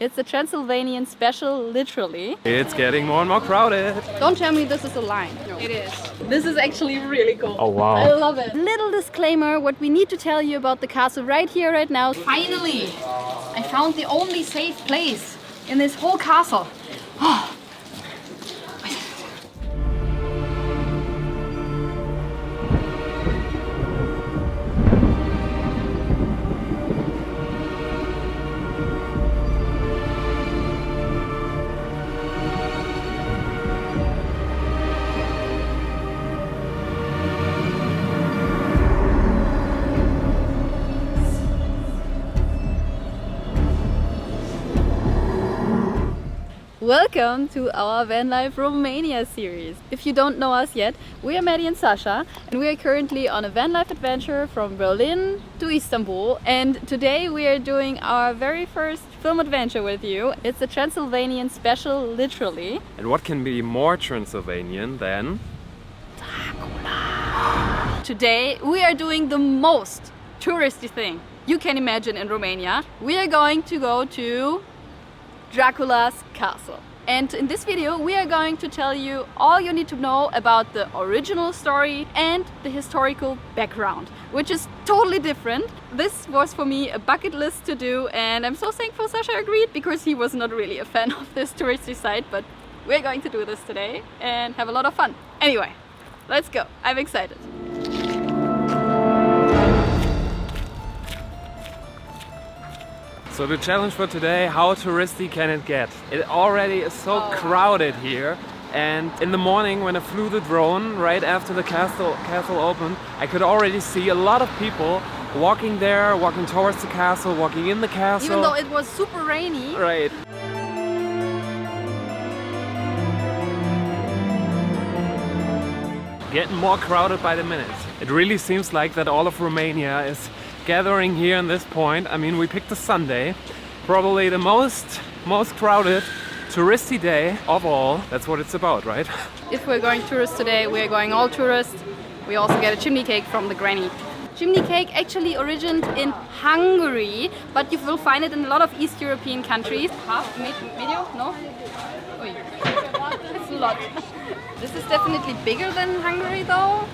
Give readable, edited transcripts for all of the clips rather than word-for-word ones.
It's a Transylvanian special, literally. It's getting more and more crowded. Don't tell me this is a line. No. It is. This is actually really cool. Oh wow. I love it. Little disclaimer, what we need to tell you about the castle right here, right now. Finally, I found the only safe place in this whole castle. Oh. Welcome to our Van Life Romania series. If you don't know us yet, we are Maddy and Sascha, and we are currently on a van life adventure from Berlin to Istanbul. And today we are doing our very first film adventure with you. It's a Transylvanian special, literally. And what can be more Transylvanian than Dracula? Today we are doing the most touristy thing you can imagine in Romania. We are going to go to Dracula's Castle. And in this video we are going to tell you all you need to know about the original story and the historical background, which is totally different. This was for me a bucket list to do, and I'm so thankful Sascha agreed, because he was not really a fan of this touristy site, but we're going to do this today and have a lot of fun. Anyway, let's go. I'm excited. So the challenge for today, how touristy can it get? It already is so crowded here, and in the morning when I flew the drone right after the castle opened, I could already see a lot of people walking there, walking towards the castle, walking in the castle. Even though it was super rainy. Right. Getting more crowded by the minute. It really seems like that all of Romania is gathering here in this point. I mean, we picked a Sunday, probably the most crowded touristy day of all. That's what it's about, right? If we're going tourist today, we're going all tourist. We also get a chimney cake from the granny. Chimney cake actually originated in Hungary, but you will find it in a lot of East European countries. Half medium? No? Oi. It's a lot. This is definitely bigger than Hungary though.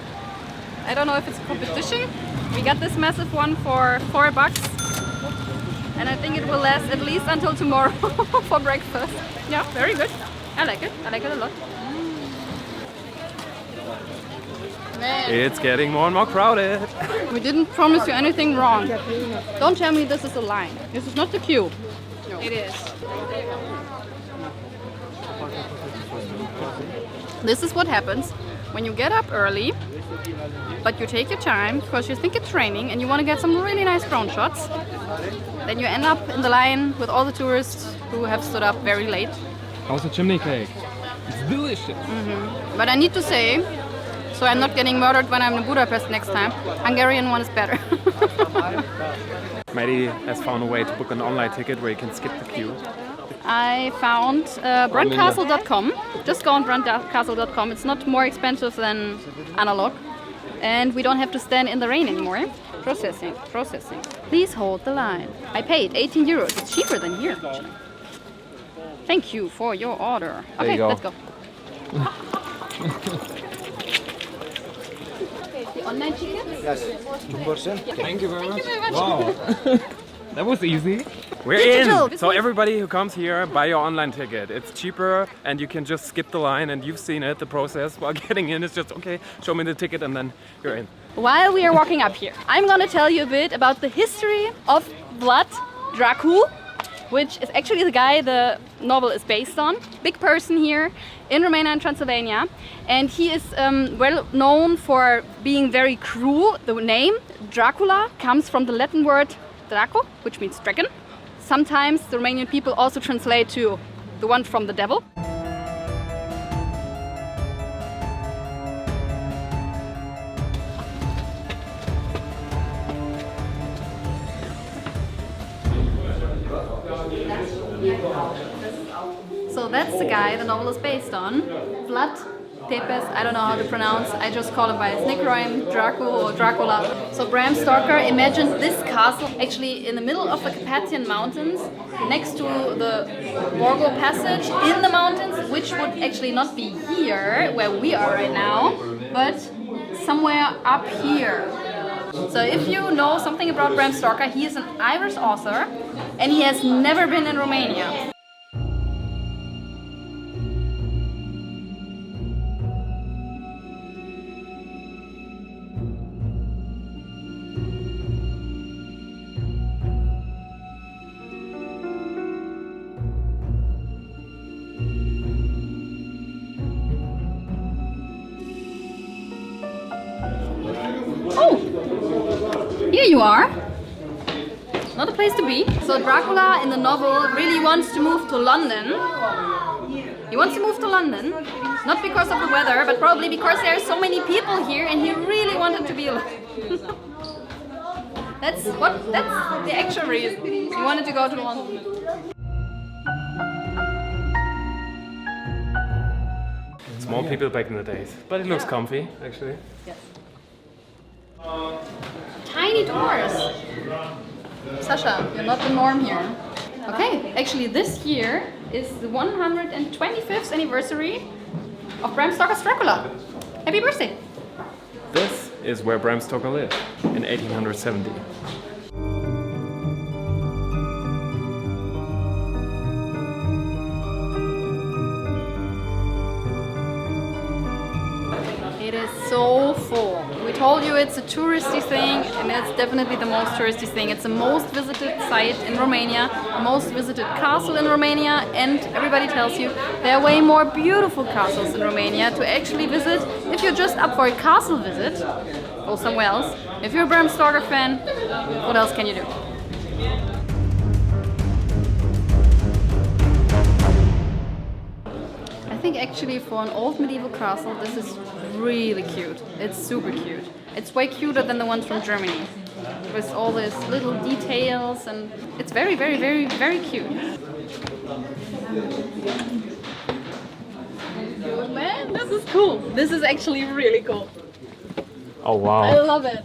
I don't know if it's a competition. We got this massive one for $4, and I think it will last at least until tomorrow for breakfast. Yeah, very good. I like it. I like it a lot. It's getting more and more crowded. We didn't promise you anything wrong. Don't tell me this is a line. This is not the queue. No. It is. This is what happens when you get up early, but you take your time because you think it's raining and you want to get some really nice drone shots. Then you end up in the line with all the tourists who have stood up very late. How's the chimney cake? It's delicious. But I need to say, so I'm not getting murdered when I'm in Budapest next time, Hungarian one is better. Maddy has found a way to book an online ticket where you can skip the queue. I found brandcastle.com. Just go on brandcastle.com. It's not more expensive than analog. And we don't have to stand in the rain anymore. Processing. Please hold the line. I paid 18 euros. It's cheaper than here. Thank you for your order. Okay, let's go. The online ticket? Yes, 2%. Thank you very much. Wow. That was easy. We're Digital. in! So everybody who comes here, buy your online ticket. It's cheaper and you can just skip the line, and you've seen it, the process while getting in. It's just, okay, show me the ticket and then you're in. While we are walking up here, I'm gonna tell you a bit about the history of Vlad Dracul, which is actually the guy the novel is based on. Big person here in Romania and Transylvania. And he is well known for being very cruel. The name Dracula comes from the Latin word Draco, which means dragon. Sometimes the Romanian people also translate to the one from the devil. So that's the guy the novel is based on, Vlad Tepes, I don't know how to pronounce, I just call him by his nickname, Dracu or Dracula. So Bram Stoker imagined this castle actually in the middle of the Carpathian Mountains, next to the Borgo Passage in the mountains, which would actually not be here, where we are right now, but somewhere up here. So if you know something about Bram Stoker, he is an Irish author and he has never been in Romania. Here you are. Not a place to be. So Dracula in the novel really wants to move to London. He wants to move to London, not because of the weather, but probably because there are so many people here and he really wanted to be alone. That's the actual reason. He wanted to go to London. Small people back in the days, but it looks comfy actually. Yes. Tiny doors. Sascha, you're not the norm here. Okay, actually this year is the 125th anniversary of Bram Stoker's Dracula. Happy birthday! This is where Bram Stoker lived in 1870. It is so full. We told you it's a touristy thing, and it's definitely the most touristy thing. It's the most visited site in Romania, the most visited castle in Romania, and everybody tells you there are way more beautiful castles in Romania to actually visit. If you're just up for a castle visit, go somewhere else. If you're a Bram Stoker fan, what else can you do? I think actually for an old medieval castle this is really cute. It's super cute. It's way cuter than the ones from Germany. With all these little details and it's very, very, very, very cute. Man, this is cool. This is actually really cool. Oh wow. I love it.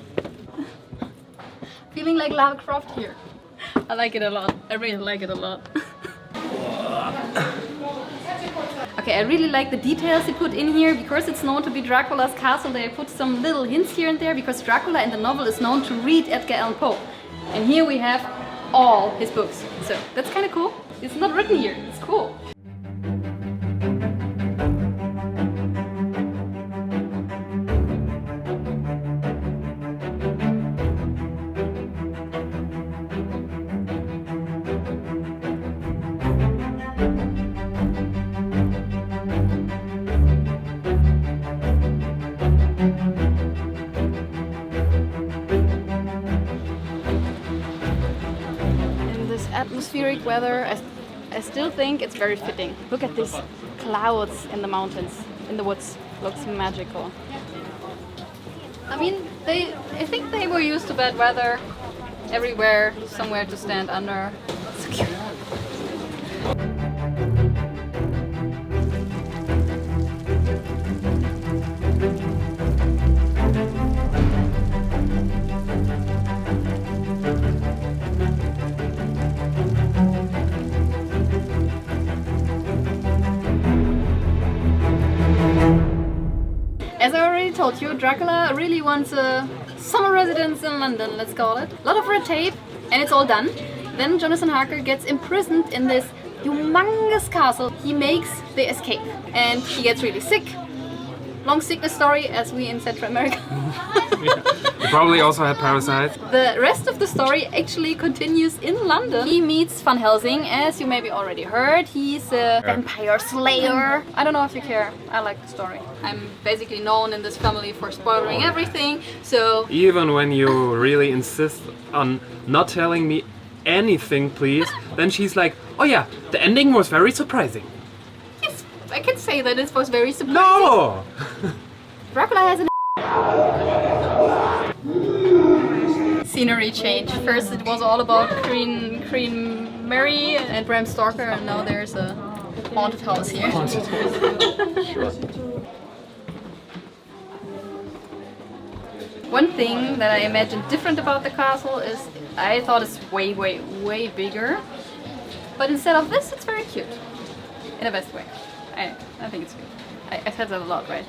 Feeling like Lara Croft here. I like it a lot. I really like it a lot. Okay, I really like the details they put in here. Because it's known to be Dracula's castle, they put some little hints here and there because Dracula in the novel is known to read Edgar Allan Poe. And here we have all his books. So that's kind of cool. It's not written here. It's cool. Atmospheric weather, I still think it's very fitting. Look at these clouds in the mountains, in the woods. Looks magical. I mean, I think they were used to bad weather. Everywhere, somewhere to stand under. So cute. As I already told you, Dracula really wants a summer residence in London, let's call it. A lot of red tape, and it's all done. Then Jonathan Harker gets imprisoned in this humongous castle. He makes the escape, and he gets really sick. Long sickness story, as we in Central America. He probably also had parasites. The rest of the story actually continues in London. He meets Van Helsing, as you maybe already heard. He's a vampire slayer. I don't know if you care. I like the story. I'm basically known in this family for spoiling everything, so... Even when you really insist on not telling me anything, please, then she's like, oh yeah, the ending was very surprising. Yes, I can say that it was very surprising. No! Dracula has an scenery change. First it was all about Queen Mary and Bram Stoker, and now there's a haunted house here. Haunted house. Sure. One thing that I imagined different about the castle is I thought it's way bigger. But instead of this, it's very cute. In the best way. I think it's cute. I said that a lot, right?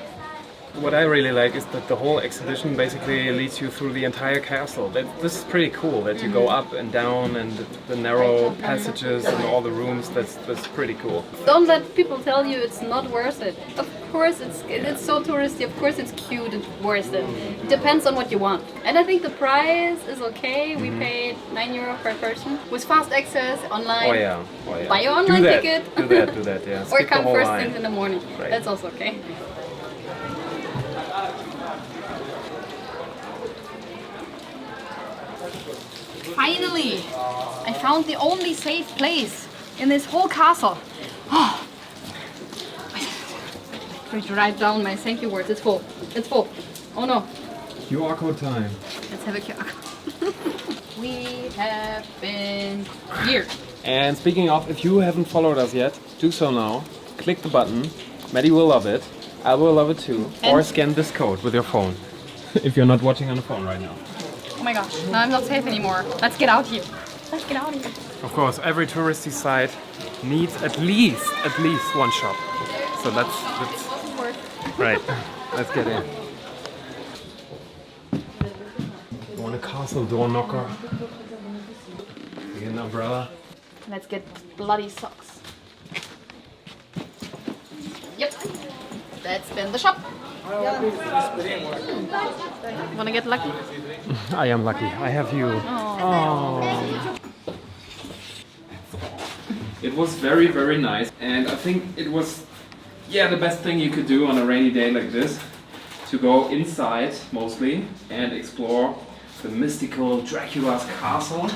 What I really like is that the whole exhibition basically leads you through the entire castle. This is pretty cool that you go up and down and the narrow passages and all the rooms. That's pretty cool. Don't let people tell you it's not worth it. Of course it's so touristy, of course it's cute and worth it. It depends on what you want. And I think the price is okay. We paid €9 per person with fast access online. Oh yeah. Buy your online ticket. Do that, yeah. Or Skip the come whole first line. thing in the morning. Right. That's also okay. Finally! I found the only safe place in this whole castle. Oh. I'm going to write down my thank you words. It's full. It's full. Oh no. QR code time. Let's have a QR code. We have been here. And speaking of, if you haven't followed us yet, do so now. Click the button. Maddy will love it. I will love it too. Or scan this code with your phone. If you're not watching on the phone right now. Oh my gosh, now I'm not safe anymore. Let's get out here. Let's get out of here. Of course, every touristy site needs at least one shop. So that's right. Let's get in. You want a castle door knocker? You get an umbrella? Let's get bloody socks. Yep. Let's spin the shop. Wanna get lucky? I am lucky. I have you. Oh. It was very nice, and I think it was, the best thing you could do on a rainy day like this, to go inside mostly and explore the mystical Dracula's castle.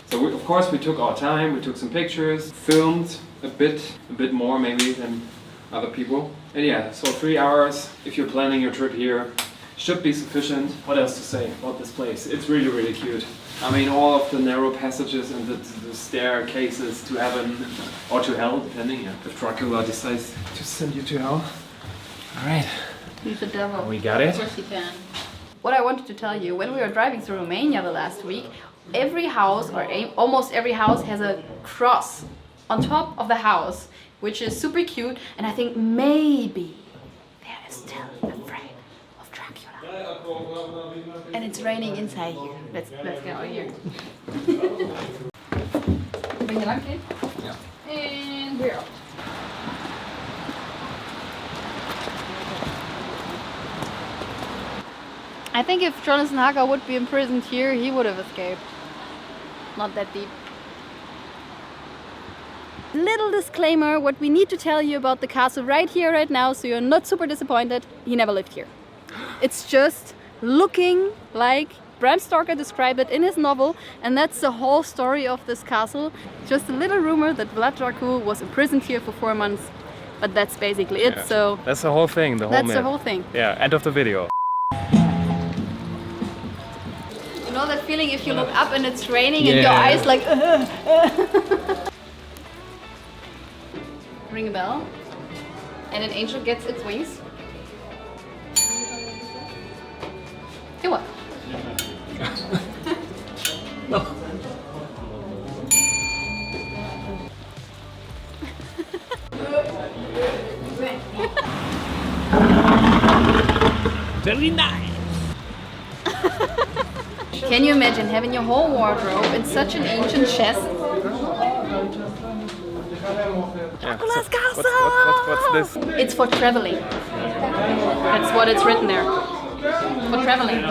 So of course we took our time. We took some pictures, filmed a bit more maybe than other people. And so 3 hours, if you're planning your trip here, should be sufficient. What else to say about this place? It's really cute. I mean, all of the narrow passages and the staircases to heaven or to hell, depending if Dracula decides to send you to hell. Alright. He's the devil. We got it. Of course he can. What I wanted to tell you, when we were driving through Romania the last week, every house, or almost every house, has a cross on top of the house, which is super cute, and I think maybe there is still afraid of Dracula. And it's raining inside here. Let's get out of here. Bring it up, kid. Yeah. And we're out. I think if Jonathan Haga would be imprisoned here, he would have escaped. Not that deep. Little disclaimer, what we need to tell you about the castle right here, right now, so you're not super disappointed. He never lived here. It's just looking like Bram Stoker described it in his novel, and that's the whole story of this castle. Just a little rumor that Vlad Dracul was imprisoned here for 4 months, but that's basically it. So that's the whole thing. That's the whole thing. Yeah. End of the video. You know that feeling if you look up and it's raining and your eyes like. Ring a bell, and an angel gets its wings. You're what? No. Very nice. Can you imagine having your whole wardrobe in such an ancient chest? Dracula's Castle! What's this? It's for traveling. That's what it's written there. For traveling.